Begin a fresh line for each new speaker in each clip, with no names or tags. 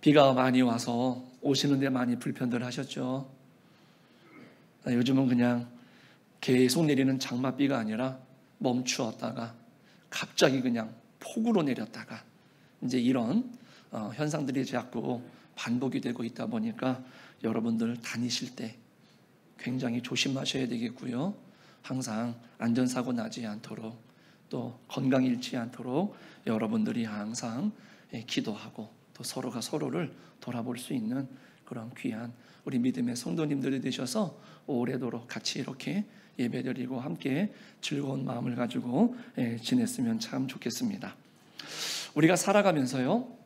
비가 많이 와서 오시는데 많이 불편들 하셨죠. 요즘은 그냥 계속 내리는 장맛비가 아니라 멈추었다가 갑자기 그냥 폭우로 내렸다가 이제 이런 현상들이 자꾸 반복이 되고 있다 보니까 여러분들 다니실 때 굉장히 조심하셔야 되겠고요. 항상 안전사고 나지 않도록 또 건강 잃지 않도록 여러분들이 항상 기도하고 또 서로가 서로를 돌아볼 수 있는 그런 귀한 우리 믿음의 성도님들이 되셔서 오래도록 같이 이렇게 예배드리고 함께 즐거운 마음을 가지고 지냈으면 참 좋겠습니다. 우리가 살아가면서요,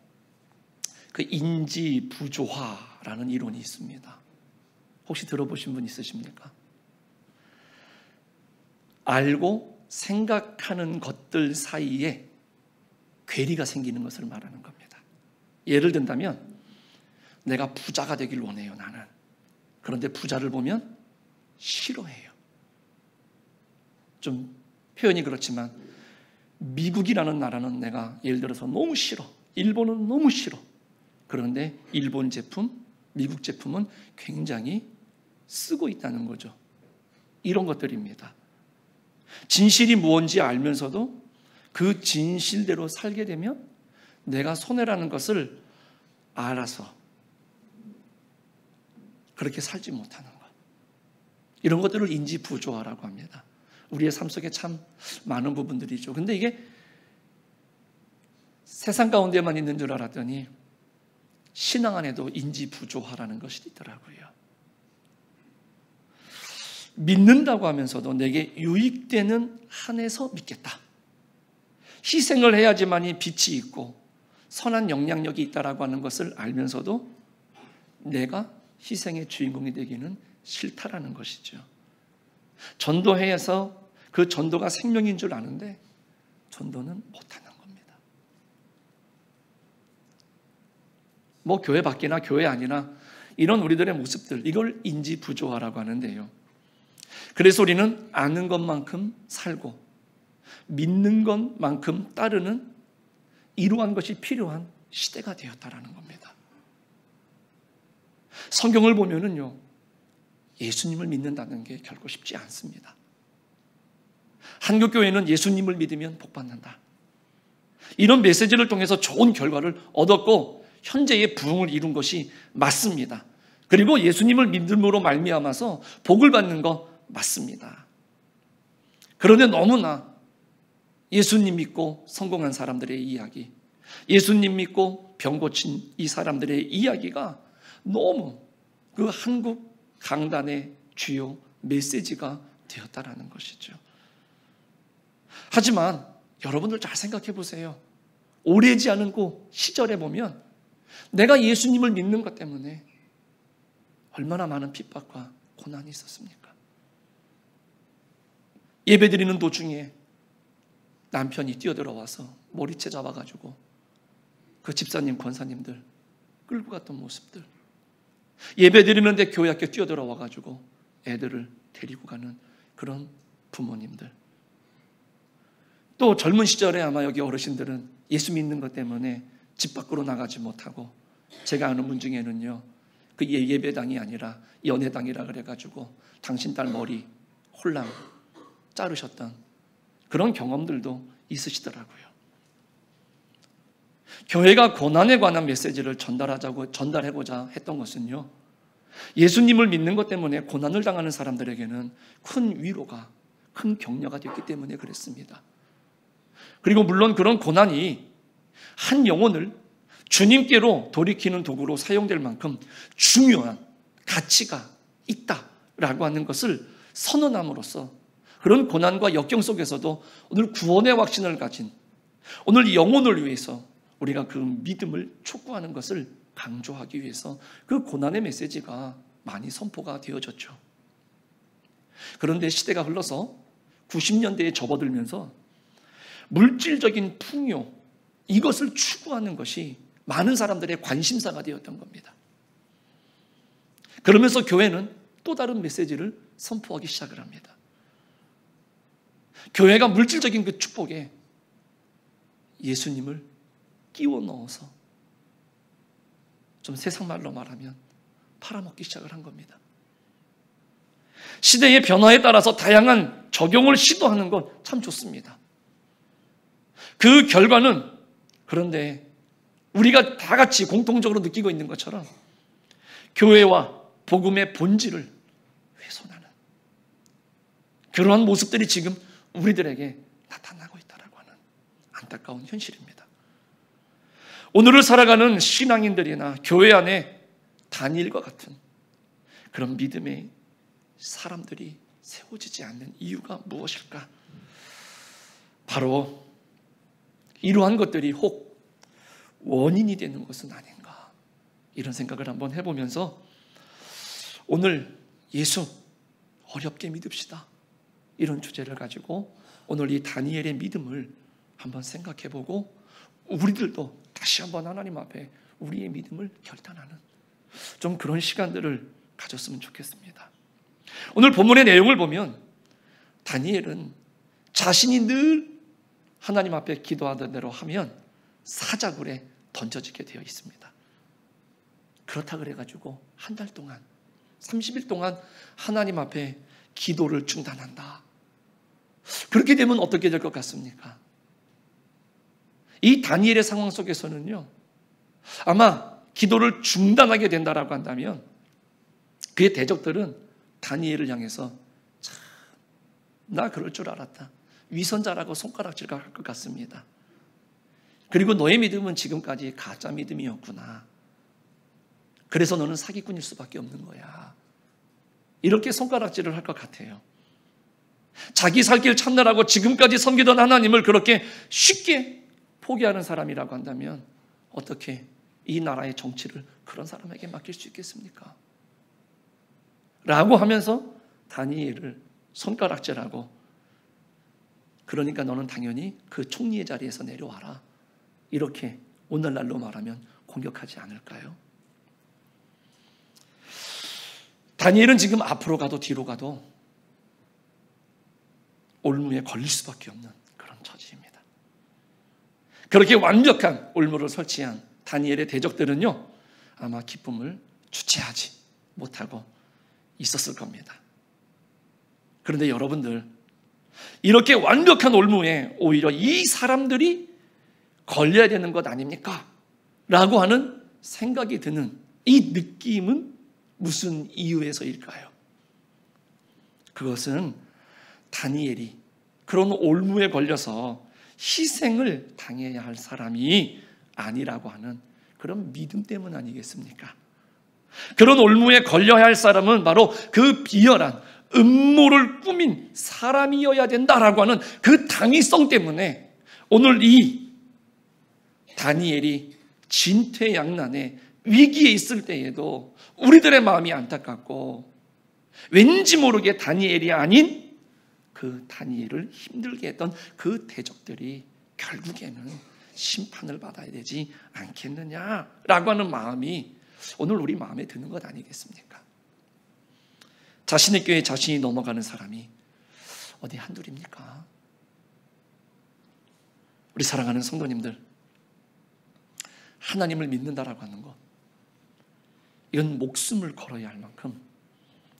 그 인지 부조화라는 이론이 있습니다. 혹시 들어보신 분 있으십니까? 알고 생각하는 것들 사이에 괴리가 생기는 것을 말하는 겁니다. 예를 든다면 내가 부자가 되길 원해요, 나는. 그런데 부자를 보면 싫어해요. 좀 표현이 그렇지만 미국이라는 나라는 내가 예를 들어서 너무 싫어. 일본은 너무 싫어. 그런데 일본 제품, 미국 제품은 굉장히 쓰고 있다는 거죠. 이런 것들입니다. 진실이 무엇인지 알면서도 그 진실대로 살게 되면 내가 손해라는 것을 알아서 그렇게 살지 못하는 것. 이런 것들을 인지부조화라고 합니다. 우리의 삶 속에 참 많은 부분들이죠. 근데 이게 세상 가운데만 있는 줄 알았더니 신앙 안에도 인지부조화라는 것이 있더라고요. 믿는다고 하면서도 내게 유익되는 한에서 믿겠다. 희생을 해야지만이 빛이 있고 선한 영향력이 있다라고 하는 것을 알면서도 내가 희생의 주인공이 되기는 싫다라는 것이죠. 전도해서 그 전도가 생명인 줄 아는데 전도는 못하는 겁니다. 뭐 교회 밖이나 교회 아니나 이런 우리들의 모습들, 이걸 인지부조화라고 하는데요. 그래서 우리는 아는 것만큼 살고 믿는 것만큼 따르는 이러한 것이 필요한 시대가 되었다라는 겁니다. 성경을 보면은요, 예수님을 믿는다는 게 결코 쉽지 않습니다. 한국교회는 예수님을 믿으면 복받는다. 이런 메시지를 통해서 좋은 결과를 얻었고 현재의 부흥을 이룬 것이 맞습니다. 그리고 예수님을 믿음으로 말미암아서 복을 받는 거 맞습니다. 그런데 너무나 예수님 믿고 성공한 사람들의 이야기, 예수님 믿고 병 고친 이 사람들의 이야기가 너무 그 한국 강단의 주요 메시지가 되었다라는 것이죠. 하지만 여러분들 잘 생각해 보세요. 오래지 않은 시절에 보면 내가 예수님을 믿는 것 때문에 얼마나 많은 핍박과 고난이 있었습니까? 예배드리는 도중에 남편이 뛰어들어와서 머리채 잡아가지고 그 집사님, 권사님들 끌고 갔던 모습들, 예배드리는데 교회 학교 뛰어들어와가지고 애들을 데리고 가는 그런 부모님들, 또 젊은 시절에 아마 여기 어르신들은 예수 믿는 것 때문에 집 밖으로 나가지 못하고, 제가 아는 분 중에는요, 그 예배당이 아니라 연회당이라 그래가지고 당신 딸 머리 홀랑 자르셨던 그런 경험들도 있으시더라고요. 교회가 고난에 관한 메시지를 전달하고자 했던 것은요, 예수님을 믿는 것 때문에 고난을 당하는 사람들에게는 큰 위로가, 큰 격려가 됐기 때문에 그랬습니다. 그리고 물론 그런 고난이 한 영혼을 주님께로 돌이키는 도구로 사용될 만큼 중요한 가치가 있다라고 하는 것을 선언함으로써 그런 고난과 역경 속에서도 오늘 구원의 확신을 가진, 오늘 영혼을 위해서 우리가 그 믿음을 촉구하는 것을 강조하기 위해서 그 고난의 메시지가 많이 선포가 되어졌죠. 그런데 시대가 흘러서 90년대에 접어들면서 물질적인 풍요, 이것을 추구하는 것이 많은 사람들의 관심사가 되었던 겁니다. 그러면서 교회는 또 다른 메시지를 선포하기 시작을 합니다. 교회가 물질적인 그 축복에 예수님을 끼워 넣어서 좀 세상 말로 말하면 팔아먹기 시작을 한 겁니다. 시대의 변화에 따라서 다양한 적용을 시도하는 건 참 좋습니다. 그 결과는 그런데 우리가 다 같이 공통적으로 느끼고 있는 것처럼 교회와 복음의 본질을 훼손하는 그러한 모습들이 지금 우리들에게 나타나고 있다고 하는 안타까운 현실입니다. 오늘을 살아가는 신앙인들이나 교회 안에 다니엘과 같은 그런 믿음의 사람들이 세워지지 않는 이유가 무엇일까? 바로 이러한 것들이 혹 원인이 되는 것은 아닌가, 이런 생각을 한번 해보면서 오늘 예수 어렵게 믿읍시다, 이런 주제를 가지고 오늘 이 다니엘의 믿음을 한번 생각해보고 우리들도 다시 한번 하나님 앞에 우리의 믿음을 결단하는 좀 그런 시간들을 가졌으면 좋겠습니다. 오늘 본문의 내용을 보면 다니엘은 자신이 늘 하나님 앞에 기도하던 대로 하면 사자굴에 던져지게 되어 있습니다. 그렇다 그래가지고 한 달 동안 30일 동안 하나님 앞에 기도를 중단한다. 그렇게 되면 어떻게 될 것 같습니까? 이 다니엘의 상황 속에서는요, 아마 기도를 중단하게 된다라고 한다면 그의 대적들은 다니엘을 향해서 참, 나 그럴 줄 알았다, 위선자라고 손가락질을 할 것 같습니다. 그리고 너의 믿음은 지금까지 가짜 믿음이었구나. 그래서 너는 사기꾼일 수밖에 없는 거야. 이렇게 손가락질을 할 것 같아요. 자기 살 길 찾느라고 지금까지 섬기던 하나님을 그렇게 쉽게 포기하는 사람이라고 한다면 어떻게 이 나라의 정치를 그런 사람에게 맡길 수 있겠습니까? 라고 하면서 다니엘을 손가락질하고, 그러니까 너는 당연히 그 총리의 자리에서 내려와라, 이렇게 오늘날로 말하면 공격하지 않을까요? 다니엘은 지금 앞으로 가도 뒤로 가도 올무에 걸릴 수밖에 없는 그런 처지입니다. 그렇게 완벽한 올무를 설치한 다니엘의 대적들은요, 아마 기쁨을 주체하지 못하고 있었을 겁니다. 그런데 여러분들, 이렇게 완벽한 올무에 오히려 이 사람들이 걸려야 되는 것 아닙니까? 라고 하는 생각이 드는 이 느낌은 무슨 이유에서일까요? 그것은 다니엘이 그런 올무에 걸려서 희생을 당해야 할 사람이 아니라고 하는 그런 믿음 때문 아니겠습니까? 그런 올무에 걸려야 할 사람은 바로 그 비열한 음모를 꾸민 사람이어야 된다라고 하는 그 당위성 때문에 오늘 이 다니엘이 진퇴양난의 위기에 있을 때에도 우리들의 마음이 안타깝고, 왠지 모르게 다니엘이 아닌 그 다니엘을 힘들게 했던 그 대적들이 결국에는 심판을 받아야 되지 않겠느냐라고 하는 마음이 오늘 우리 마음에 드는 것 아니겠습니까? 자신의 교회에 자신이 넘어가는 사람이 어디 한둘입니까? 우리 사랑하는 성도님들, 하나님을 믿는다라고 하는 것, 이건 목숨을 걸어야 할 만큼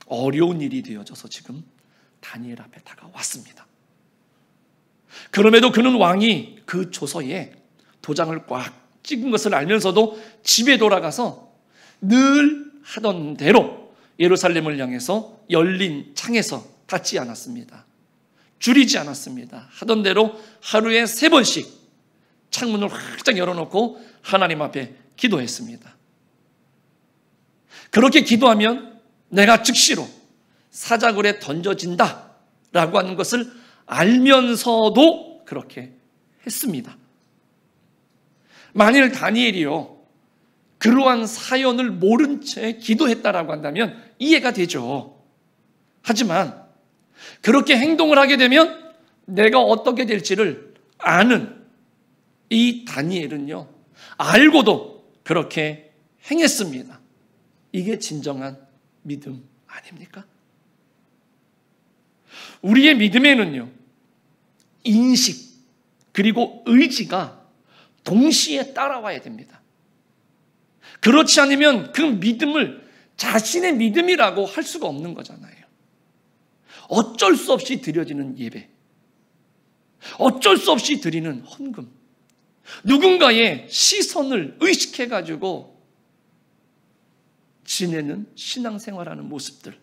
어려운 일이 되어져서 지금 다니엘 앞에 다가왔습니다. 그럼에도 그는 왕이 그 조서에 도장을 꽉 찍은 것을 알면서도 집에 돌아가서 늘 하던 대로 예루살렘을 향해서 열린 창에서 닫지 않았습니다. 줄이지 않았습니다. 하던 대로 하루에 3번씩 창문을 활짝 열어놓고 하나님 앞에 기도했습니다. 그렇게 기도하면 내가 즉시로 사자굴에 던져진다 라고 하는 것을 알면서도 그렇게 했습니다. 만일 다니엘이요, 그러한 사연을 모른 채 기도했다라고 한다면 이해가 되죠. 하지만 그렇게 행동을 하게 되면 내가 어떻게 될지를 아는 이 다니엘은요, 알고도 그렇게 행했습니다. 이게 진정한 믿음 아닙니까? 우리의 믿음에는요, 인식 그리고 의지가 동시에 따라와야 됩니다. 그렇지 않으면 그 믿음을 자신의 믿음이라고 할 수가 없는 거잖아요. 어쩔 수 없이 드려지는 예배, 어쩔 수 없이 드리는 헌금, 누군가의 시선을 의식해가지고 지내는 신앙생활하는 모습들,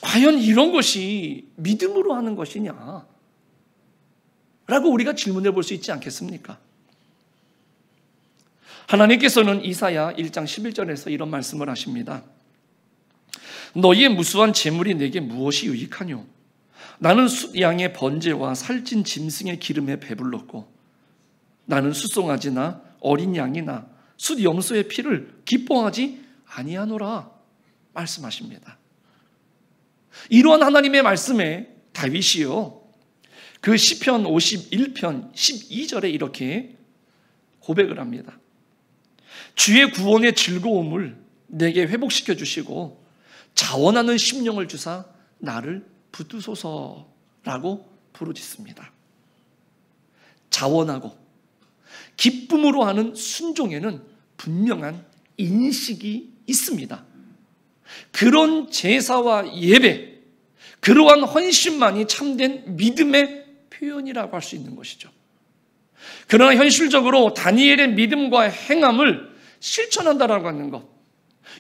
과연 이런 것이 믿음으로 하는 것이냐? 라고 우리가 질문해 볼 수 있지 않겠습니까? 하나님께서는 이사야 1장 11절에서 이런 말씀을 하십니다. 너희의 무수한 재물이 내게 무엇이 유익하뇨? 나는 숫양의 번제와 살찐 짐승의 기름에 배불렀고 나는 숫송아지나 어린 양이나 숫 염소의 피를 기뻐하지 아니하노라 말씀하십니다. 이러한 하나님의 말씀에 다윗이요, 그 시편 51편 12절에 이렇게 고백을 합니다. 주의 구원의 즐거움을 내게 회복시켜 주시고 자원하는 심령을 주사 나를 붙드소서라고 부르짖습니다. 자원하고 기쁨으로 하는 순종에는 분명한 인식이 있습니다. 그런 제사와 예배, 그러한 헌신만이 참된 믿음의 표현이라고 할 수 있는 것이죠. 그러나 현실적으로 다니엘의 믿음과 행함을 실천한다라고 하는 것,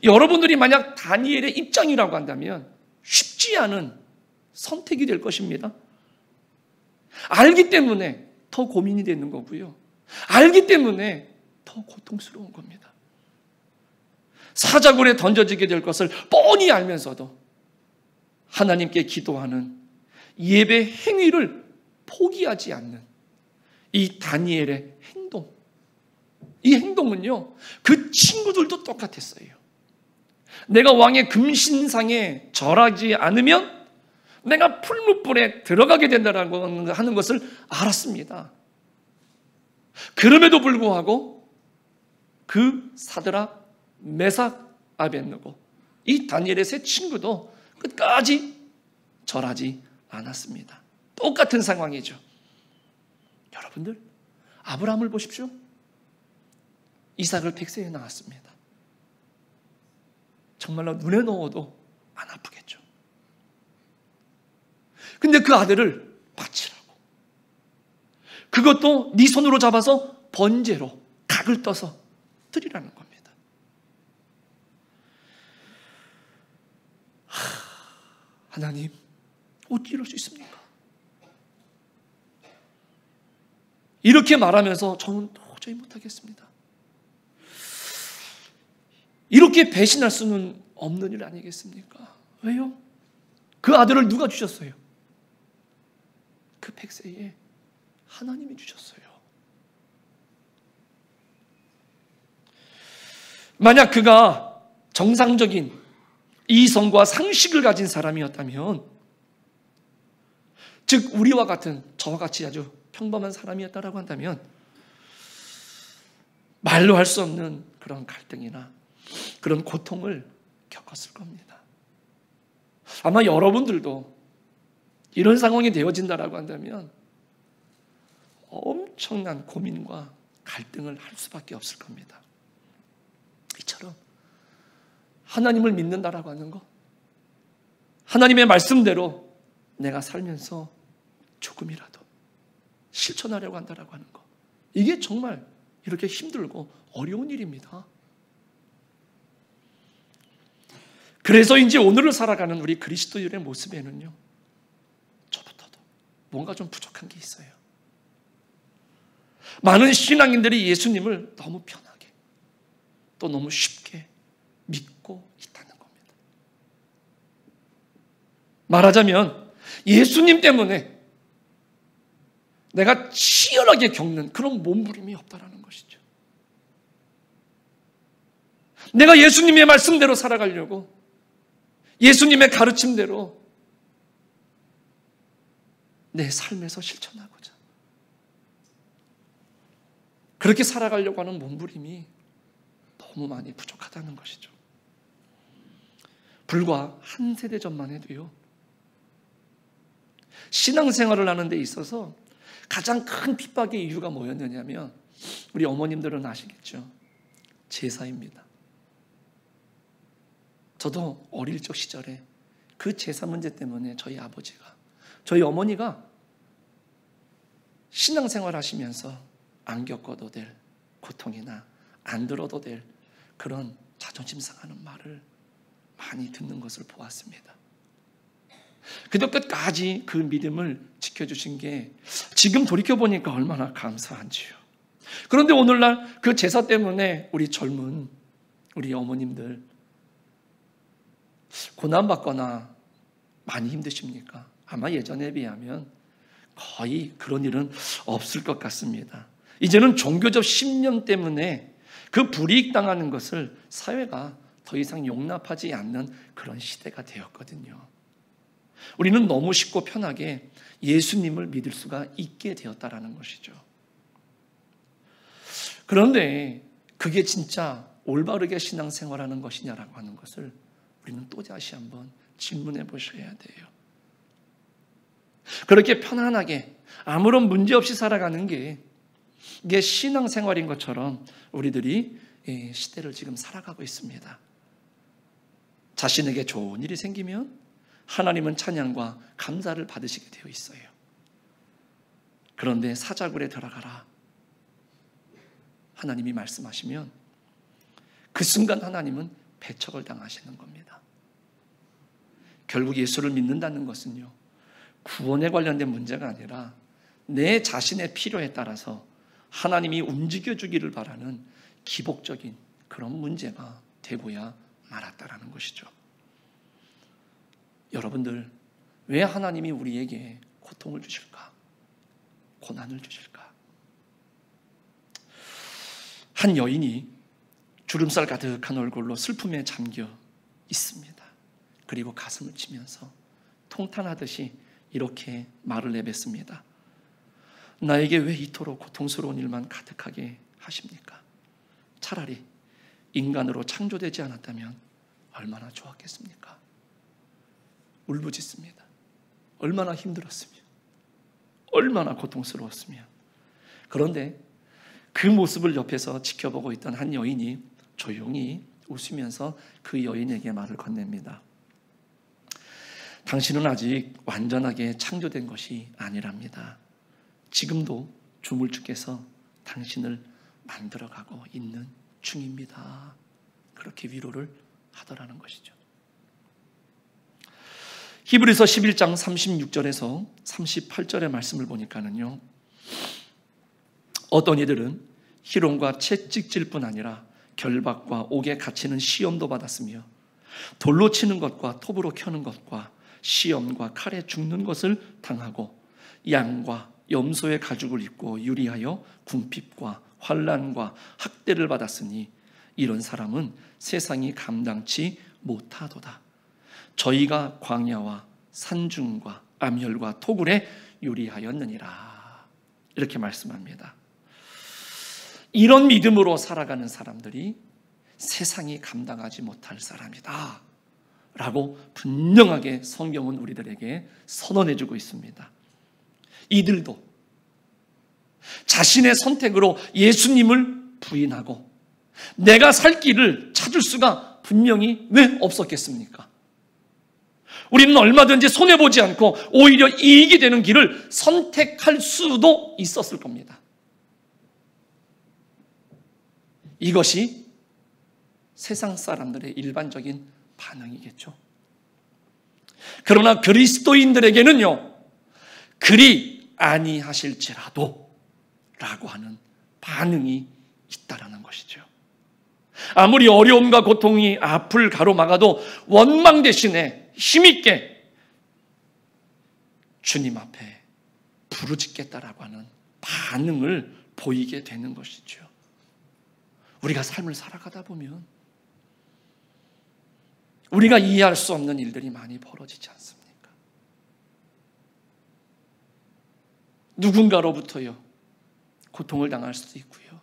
여러분들이 만약 다니엘의 입장이라고 한다면 쉽지 않은 선택이 될 것입니다. 알기 때문에 더 고민이 되는 거고요, 알기 때문에 더 고통스러운 겁니다. 사자굴에 던져지게 될 것을 뻔히 알면서도 하나님께 기도하는 예배 행위를 포기하지 않는 이 다니엘의 행동, 이 행동은요, 그 친구들도 똑같았어요. 내가 왕의 금신상에 절하지 않으면 내가 풀무불에 들어가게 된다라고 하는 것을 알았습니다. 그럼에도 불구하고 그 사드락, 메삭, 아벳느고, 이 다니엘의 세 친구도 끝까지 절하지 않았습니다. 똑같은 상황이죠. 여러분들, 아브라함을 보십시오. 이삭을 백세에 낳았습니다. 정말로 눈에 넣어도 안 아프겠죠. 근데 그 아들을 바치라고, 그것도 네 손으로 잡아서 번제로 각을 떠서 드리라는 겁니다. 하나님, 어찌 이럴 수 있습니까? 이렇게 말하면서 저는 도저히 못하겠습니다. 이렇게 배신할 수는 없는 일 아니겠습니까? 왜요? 그 아들을 누가 주셨어요? 그 백세에 하나님이 주셨어요. 만약 그가 정상적인 이성과 상식을 가진 사람이었다면, 즉 우리와 같은, 저와 같이 아주 평범한 사람이었다라고 한다면 말로 할 수 없는 그런 갈등이나 그런 고통을 겪었을 겁니다. 아마 여러분들도 이런 상황이 되어진다라고 한다면 엄청난 고민과 갈등을 할 수밖에 없을 겁니다. 이처럼 하나님을 믿는다라고 하는 것, 하나님의 말씀대로 내가 살면서 조금이라도 실천하려고 한다라고 하는 것, 이게 정말 이렇게 힘들고 어려운 일입니다. 그래서인지 오늘을 살아가는 우리 그리스도인의 모습에는요, 저부터도 뭔가 좀 부족한 게 있어요. 많은 신앙인들이 예수님을 너무 편하게, 또 너무 쉽게 믿고 있다는 겁니다. 말하자면 예수님 때문에 내가 치열하게 겪는 그런 몸부림이 없다라는 것이죠. 내가 예수님의 말씀대로 살아가려고, 예수님의 가르침대로 내 삶에서 실천하고자 그렇게 살아가려고 하는 몸부림이 너무 많이 부족하다는 것이죠. 불과 한 세대 전만 해도요, 신앙생활을 하는 데 있어서 가장 큰 핍박의 이유가 뭐였느냐면, 우리 어머님들은 아시겠죠. 제사입니다. 저도 어릴 적 시절에 그 제사 문제 때문에 저희 아버지가, 저희 어머니가 신앙생활 하시면서 안 겪어도 될 고통이나 안 들어도 될 그런 자존심 상하는 말을 많이 듣는 것을 보았습니다. 그래도 끝까지 그 믿음을 지켜주신 게 지금 돌이켜보니까 얼마나 감사한지요. 그런데 오늘날 그 제사 때문에 우리 젊은 우리 어머님들 고난받거나 많이 힘드십니까? 아마 예전에 비하면 거의 그런 일은 없을 것 같습니다. 이제는 종교적 신념 때문에 그 불이익 당하는 것을 사회가 더 이상 용납하지 않는 그런 시대가 되었거든요. 우리는 너무 쉽고 편하게 예수님을 믿을 수가 있게 되었다라는 것이죠. 그런데 그게 진짜 올바르게 신앙생활하는 것이냐라고 하는 것을 우리는 또다시 한번 질문해 보셔야 돼요. 그렇게 편안하게 아무런 문제 없이 살아가는 게 이게 신앙생활인 것처럼 우리들이 시대를 지금 살아가고 있습니다. 자신에게 좋은 일이 생기면 하나님은 찬양과 감사를 받으시게 되어 있어요. 그런데 사자굴에 들어가라 하나님이 말씀하시면 그 순간 하나님은 배척을 당하시는 겁니다. 결국 예수를 믿는다는 것은요, 구원에 관련된 문제가 아니라 내 자신의 필요에 따라서 하나님이 움직여주기를 바라는 기복적인 그런 문제가 되고야 말았다라는 것이죠. 여러분들, 왜 하나님이 우리에게 고통을 주실까? 고난을 주실까? 한 여인이 주름살 가득한 얼굴로 슬픔에 잠겨 있습니다. 그리고 가슴을 치면서 통탄하듯이 이렇게 말을 내뱉습니다. 나에게 왜 이토록 고통스러운 일만 가득하게 하십니까? 차라리 인간으로 창조되지 않았다면 얼마나 좋았겠습니까? 울부짖습니다. 얼마나 힘들었으며 얼마나 고통스러웠으며. 그런데 그 모습을 옆에서 지켜보고 있던 한 여인이 조용히 웃으면서 그 여인에게 말을 건넵니다. 당신은 아직 완전하게 창조된 것이 아니랍니다. 지금도 조물주께서 당신을 만들어가고 있는 중입니다. 그렇게 위로를 하더라는 것이죠. 히브리서 11장 36절에서 38절의 말씀을 보니까는요, 어떤 이들은 희롱과 채찍질 뿐 아니라 결박과 옥에 갇히는 시험도 받았으며 돌로 치는 것과 톱으로 켜는 것과 시험과 칼에 죽는 것을 당하고 양과 염소의 가죽을 입고 유리하여 궁핍과 환난과 학대를 받았으니 이런 사람은 세상이 감당치 못하도다. 저희가 광야와 산중과 암혈과 토굴에 유리하였느니라. 이렇게 말씀합니다. 이런 믿음으로 살아가는 사람들이 세상이 감당하지 못할 사람이다 라고 분명하게 성경은 우리들에게 선언해주고 있습니다. 이들도 자신의 선택으로 예수님을 부인하고 내가 살 길을 찾을 수가 분명히 왜 없었겠습니까? 우리는 얼마든지 손해보지 않고 오히려 이익이 되는 길을 선택할 수도 있었을 겁니다. 이것이 세상 사람들의 일반적인 반응이겠죠. 그러나 그리스도인들에게는요, 그리 아니하실지라도 라고 하는 반응이 있다라는 것이죠. 아무리 어려움과 고통이 앞을 가로막아도 원망 대신에 힘있게 주님 앞에 부르짖겠다라고 하는 반응을 보이게 되는 것이죠. 우리가 삶을 살아가다 보면 우리가 이해할 수 없는 일들이 많이 벌어지지 않습니까? 누군가로부터요, 고통을 당할 수도 있고요.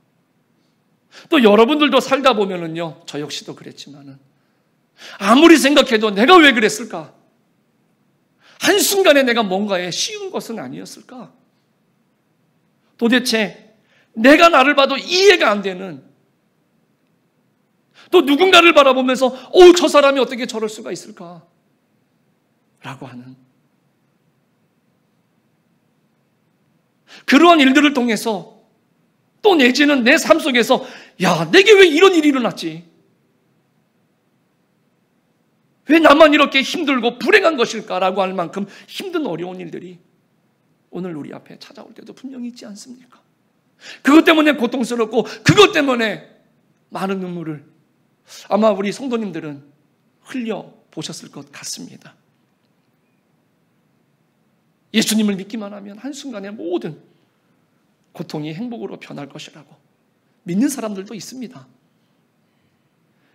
또 여러분들도 살다 보면은요, 저 역시도 그랬지만은 아무리 생각해도 내가 왜 그랬을까? 한순간에 내가 뭔가에 쉬운 것은 아니었을까? 도대체 내가 나를 봐도 이해가 안 되는 또 누군가를 바라보면서 저 사람이 어떻게 저럴 수가 있을까? 라고 하는 그러한 일들을 통해서 또 내지는 내 삶 속에서 내게 왜 이런 일이 일어났지? 왜 나만 이렇게 힘들고 불행한 것일까라고 할 만큼 힘든 어려운 일들이 오늘 우리 앞에 찾아올 때도 분명히 있지 않습니까? 그것 때문에 고통스럽고 그것 때문에 많은 눈물을 아마 우리 성도님들은 흘려보셨을 것 같습니다. 예수님을 믿기만 하면 한순간에 모든 고통이 행복으로 변할 것이라고 믿는 사람들도 있습니다.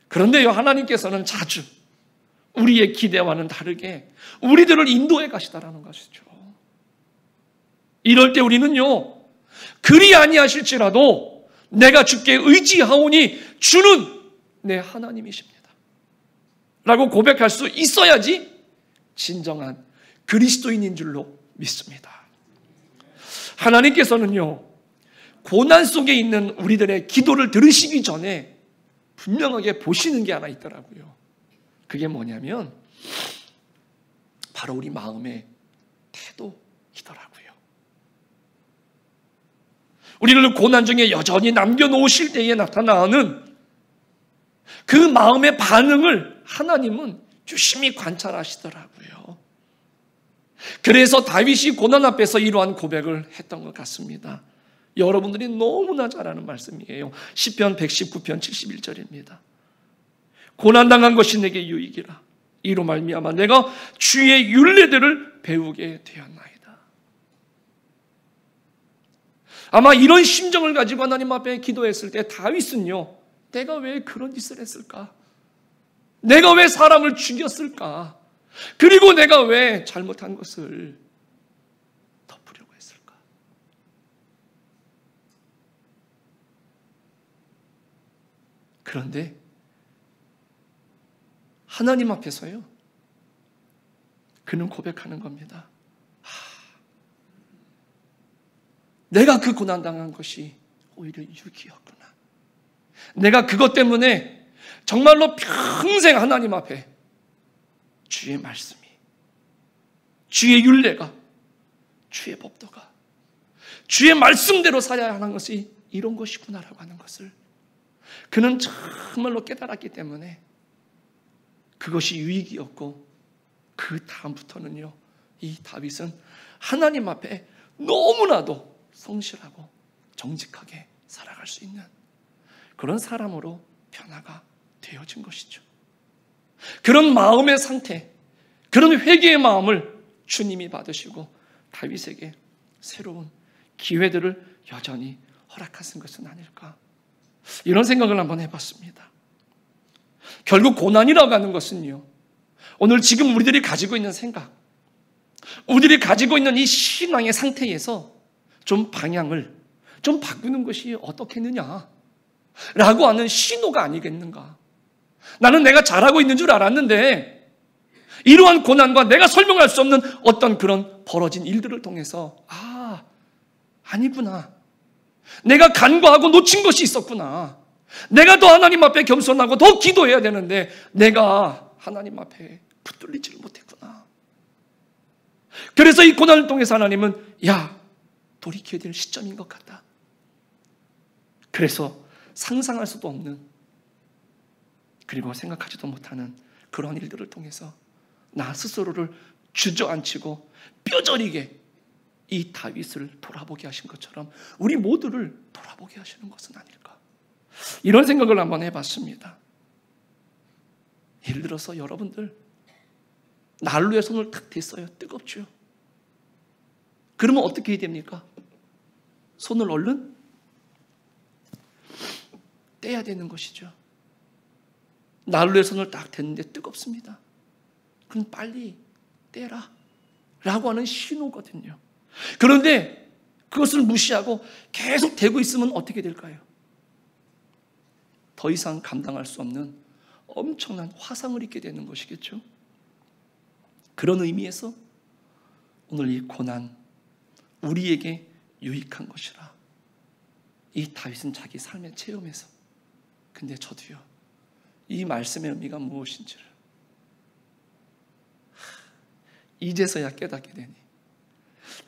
그런데요, 하나님께서는 자주 우리의 기대와는 다르게 우리들을 인도해 가시다라는 것이죠. 이럴 때 우리는요, 그리 아니하실지라도 내가 주께 의지하오니 주는 내 하나님이십니다 라고 고백할 수 있어야지 진정한 그리스도인인 줄로 믿습니다. 하나님께서는요, 고난 속에 있는 우리들의 기도를 들으시기 전에 분명하게 보시는 게 하나 있더라고요. 그게 뭐냐면 바로 우리 마음의 태도이더라고요. 우리를 고난 중에 여전히 남겨놓으실 때에 나타나는 그 마음의 반응을 하나님은 유심히 관찰하시더라고요. 그래서 다윗이 고난 앞에서 이러한 고백을 했던 것 같습니다. 여러분들이 너무나 잘 아는 말씀이에요. 시편 119편 71절입니다. 고난당한 것이 내게 유익이라. 이로 말미암아 내가 주의 율례들을 배우게 되었나이다. 아마 이런 심정을 가지고 하나님 앞에 기도했을 때 다윗은요, 내가 왜 그런 짓을 했을까? 내가 왜 사람을 죽였을까? 그리고 내가 왜 잘못한 것을 덮으려고 했을까? 그런데 하나님 앞에서요, 그는 고백하는 겁니다. 내가 그 고난당한 것이 오히려 유익이었구나. 내가 그것 때문에 정말로 평생 하나님 앞에 주의 말씀이, 주의 율례가, 주의 법도가, 주의 말씀대로 살아야 하는 것이 이런 것이구나라고 하는 것을 그는 정말로 깨달았기 때문에 그것이 유익이었고, 그 다음부터는요, 이 다윗은 하나님 앞에 너무나도 성실하고 정직하게 살아갈 수 있는 그런 사람으로 변화가 되어진 것이죠. 그런 마음의 상태, 그런 회개의 마음을 주님이 받으시고 다윗에게 새로운 기회들을 여전히 허락하신 것은 아닐까, 이런 생각을 한번 해봤습니다. 결국 고난이라고 하는 것은요, 오늘 지금 우리들이 가지고 있는 생각, 우리들이 가지고 있는 이 신앙의 상태에서 좀 방향을 좀 바꾸는 것이 어떻겠느냐 라고 하는 신호가 아니겠는가. 나는 내가 잘하고 있는 줄 알았는데 이러한 고난과 내가 설명할 수 없는 어떤 그런 벌어진 일들을 통해서 아니구나, 내가 간과하고 놓친 것이 있었구나, 내가 더 하나님 앞에 겸손하고 더 기도해야 되는데 내가 하나님 앞에 붙들리지를 못했구나. 그래서 이 고난을 통해서 하나님은 돌이켜야 될 시점인 것 같다. 그래서 상상할 수도 없는, 그리고 생각하지도 못하는 그러한 일들을 통해서 나 스스로를 주저앉히고 뼈저리게 이 다윗을 돌아보게 하신 것처럼 우리 모두를 돌아보게 하시는 것은 아닐까, 이런 생각을 한번 해봤습니다. 예를 들어서 여러분들 난로에 손을 탁 댔어요. 뜨겁죠. 그러면 어떻게 해야 됩니까? 손을 얼른 떼야 되는 것이죠. 난로에 손을 딱 댔는데 뜨겁습니다. 그럼 빨리 떼라 라고 하는 신호거든요. 그런데 그것을 무시하고 계속 대고 있으면 어떻게 될까요? 더 이상 감당할 수 없는 엄청난 화상을 입게 되는 것이겠죠. 그런 의미에서 오늘 이 고난, 우리에게 유익한 것이라 이 다윗은 자기 삶의 체험에서, 근데 저도요, 이 말씀의 의미가 무엇인지를 이제서야 깨닫게 되니,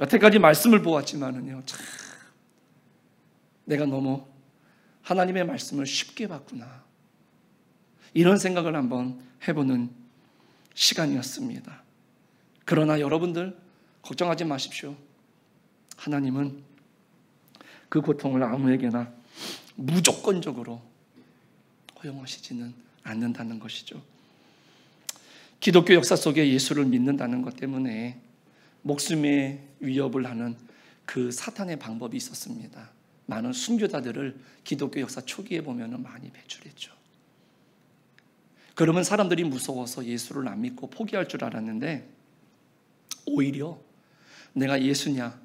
여태까지 말씀을 보았지만은요, 참 내가 너무 하나님의 말씀을 쉽게 봤구나, 이런 생각을 한번 해보는 시간이었습니다. 그러나 여러분들 걱정하지 마십시오. 하나님은 그 고통을 아무에게나 무조건적으로 허용하시지는 않는다는 것이죠. 기독교 역사 속에 예수를 믿는다는 것 때문에 목숨의 위협을 하는 그 사탄의 방법이 있었습니다. 많은 순교자들을 기독교 역사 초기에 보면 많이 배출했죠. 그러면 사람들이 무서워서 예수를 안 믿고 포기할 줄 알았는데, 오히려 내가 예수냐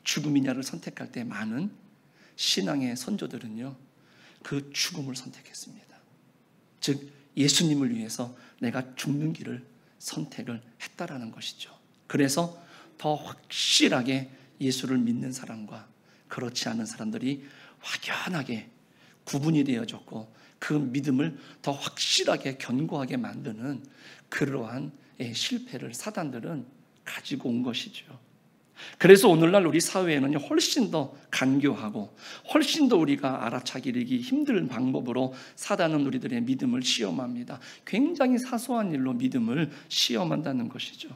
죽음이냐를 선택할 때 많은 신앙의 선조들은요, 그 죽음을 선택했습니다. 즉 예수님을 위해서 내가 죽는 길을 선택을 했다라는 것이죠. 그래서 더 확실하게 예수를 믿는 사람과 그렇지 않은 사람들이 확연하게 구분이 되어졌고, 그 믿음을 더 확실하게 견고하게 만드는 그러한 실패를 사단들은 가지고 온 것이죠. 그래서 오늘날 우리 사회에는 훨씬 더 간교하고 훨씬 더 우리가 알아차리기 힘든 방법으로 사단은 우리들의 믿음을 시험합니다. 굉장히 사소한 일로 믿음을 시험한다는 것이죠.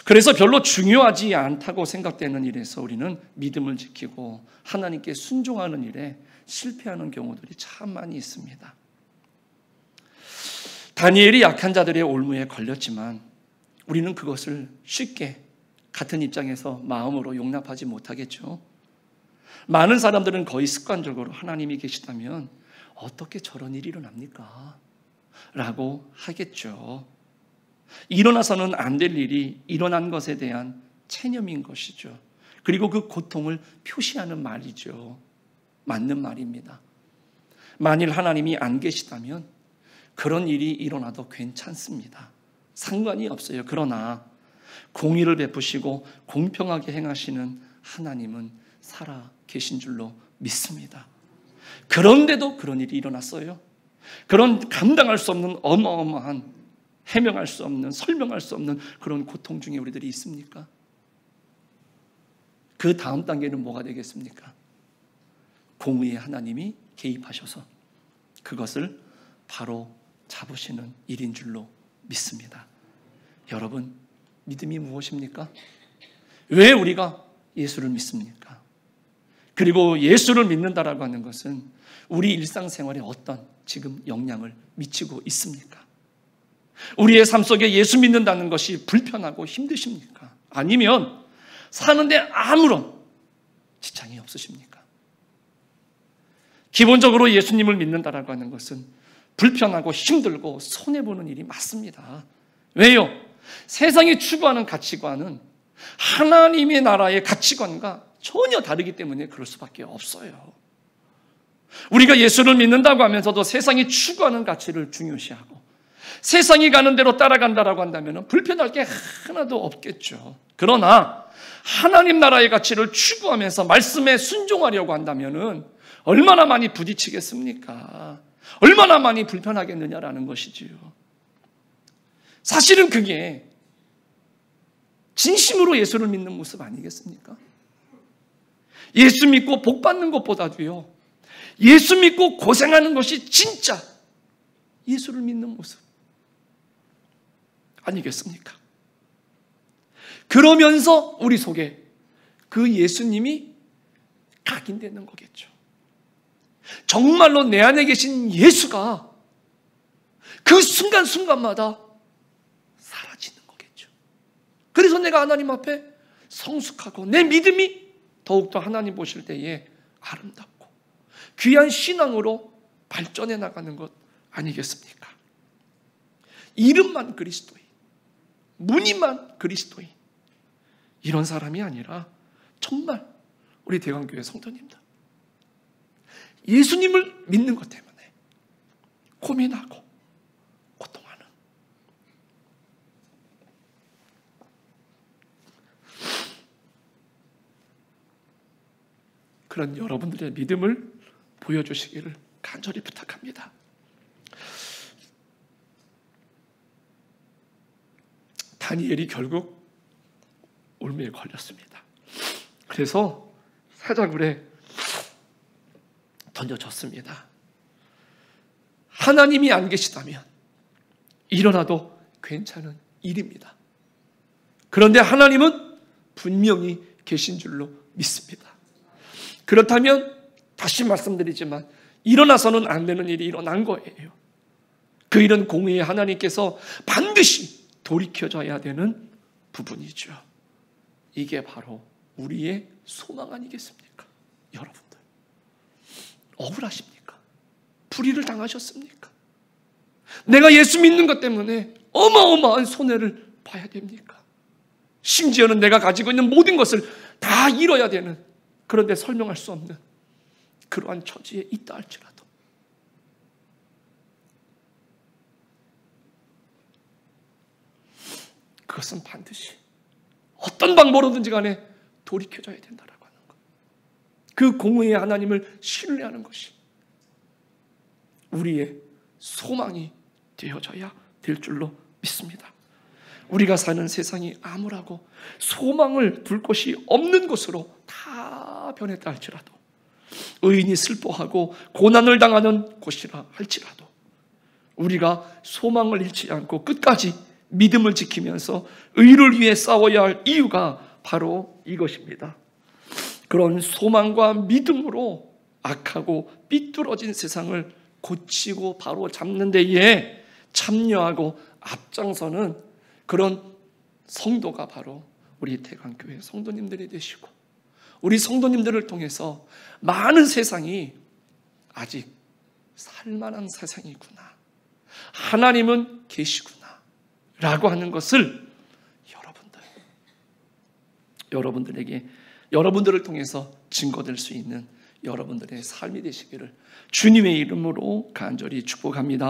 그래서 별로 중요하지 않다고 생각되는 일에서 우리는 믿음을 지키고 하나님께 순종하는 일에 실패하는 경우들이 참 많이 있습니다. 다니엘이 약한 자들의 올무에 걸렸지만 우리는 그것을 쉽게 같은 입장에서 마음으로 용납하지 못하겠죠. 많은 사람들은 거의 습관적으로 하나님이 계시다면 어떻게 저런 일이 일어납니까? 라고 하겠죠. 일어나서는 안 될 일이 일어난 것에 대한 체념인 것이죠. 그리고 그 고통을 표시하는 말이죠. 맞는 말입니다. 만일 하나님이 안 계시다면 그런 일이 일어나도 괜찮습니다. 상관이 없어요. 그러나 공의를 베푸시고 공평하게 행하시는 하나님은 살아 계신 줄로 믿습니다. 그런데도 그런 일이 일어났어요. 그런 감당할 수 없는 어마어마한, 해명할 수 없는, 설명할 수 없는 그런 고통 중에 우리들이 있습니까? 그 다음 단계는 뭐가 되겠습니까? 공의의 하나님이 개입하셔서 그것을 바로 잡으시는 일인 줄로 믿습니다. 여러분, 믿음이 무엇입니까? 왜 우리가 예수를 믿습니까? 그리고 예수를 믿는다라고 하는 것은 우리 일상생활에 어떤 지금 영향을 미치고 있습니까? 우리의 삶 속에 예수 믿는다는 것이 불편하고 힘드십니까? 아니면 사는데 아무런 지장이 없으십니까? 기본적으로 예수님을 믿는다라고 하는 것은 불편하고 힘들고 손해보는 일이 맞습니다. 왜요? 세상이 추구하는 가치관은 하나님의 나라의 가치관과 전혀 다르기 때문에 그럴 수밖에 없어요. 우리가 예수를 믿는다고 하면서도 세상이 추구하는 가치를 중요시하고 세상이 가는 대로 따라간다라고 한다면 불편할 게 하나도 없겠죠. 그러나 하나님 나라의 가치를 추구하면서 말씀에 순종하려고 한다면 얼마나 많이 부딪히겠습니까? 얼마나 많이 불편하겠느냐라는 것이지요. 사실은 그게 진심으로 예수를 믿는 모습 아니겠습니까? 예수 믿고 복 받는 것보다도요, 예수 믿고 고생하는 것이 진짜 예수를 믿는 모습 아니겠습니까? 그러면서 우리 속에 그 예수님이 각인되는 거겠죠. 정말로 내 안에 계신 예수가 그 순간순간마다 사라지는 거겠죠. 그래서 내가 하나님 앞에 성숙하고 내 믿음이 더욱더 하나님 보실 때에 아름답고 귀한 신앙으로 발전해 나가는 것 아니겠습니까? 이름만 그리스도인, 무늬만 그리스도인, 이런 사람이 아니라 정말 우리 대광교회 성도님들, 예수님을 믿는 것 때문에 고민하고 고통하는 그런 여러분들의 믿음을 보여주시기를 간절히 부탁합니다. 다니엘이 결국 올매에 걸렸습니다. 그래서 사자굴에 던져졌습니다. 하나님이 안 계시다면 일어나도 괜찮은 일입니다. 그런데 하나님은 분명히 계신 줄로 믿습니다. 그렇다면 다시 말씀드리지만 일어나서는 안 되는 일이 일어난 거예요. 그 일은 공의의 하나님께서 반드시 돌이켜져야 되는 부분이죠. 이게 바로 우리의 소망 아니겠습니까? 여러분들 억울하십니까? 불의를 당하셨습니까? 내가 예수 믿는 것 때문에 어마어마한 손해를 봐야 됩니까? 심지어는 내가 가지고 있는 모든 것을 다 잃어야 되는, 그런데 설명할 수 없는 그러한 처지에 있다 할지라도 그것은 반드시 어떤 방법으로든지 간에 돌이켜져야 된다라고 하는 것. 그 공의의 하나님을 신뢰하는 것이 우리의 소망이 되어져야 될 줄로 믿습니다. 우리가 사는 세상이 암울하고 소망을 둘 곳이 없는 곳으로 다 변했다 할지라도, 의인이 슬퍼하고 고난을 당하는 곳이라 할지라도 우리가 소망을 잃지 않고 끝까지 믿음을 지키면서 의를 위해 싸워야 할 이유가 바로 이것입니다. 그런 소망과 믿음으로 악하고 삐뚤어진 세상을 고치고 바로 잡는 데에 참여하고 앞장서는 그런 성도가 바로 우리 대강교회 성도님들이 되시고, 우리 성도님들을 통해서 많은 세상이 아직 살만한 세상이구나, 하나님은 계시구나 라고 하는 것을 여러분들에게, 여러분들을 통해서 증거될 수 있는 여러분들의 삶이 되시기를 주님의 이름으로 간절히 축복합니다.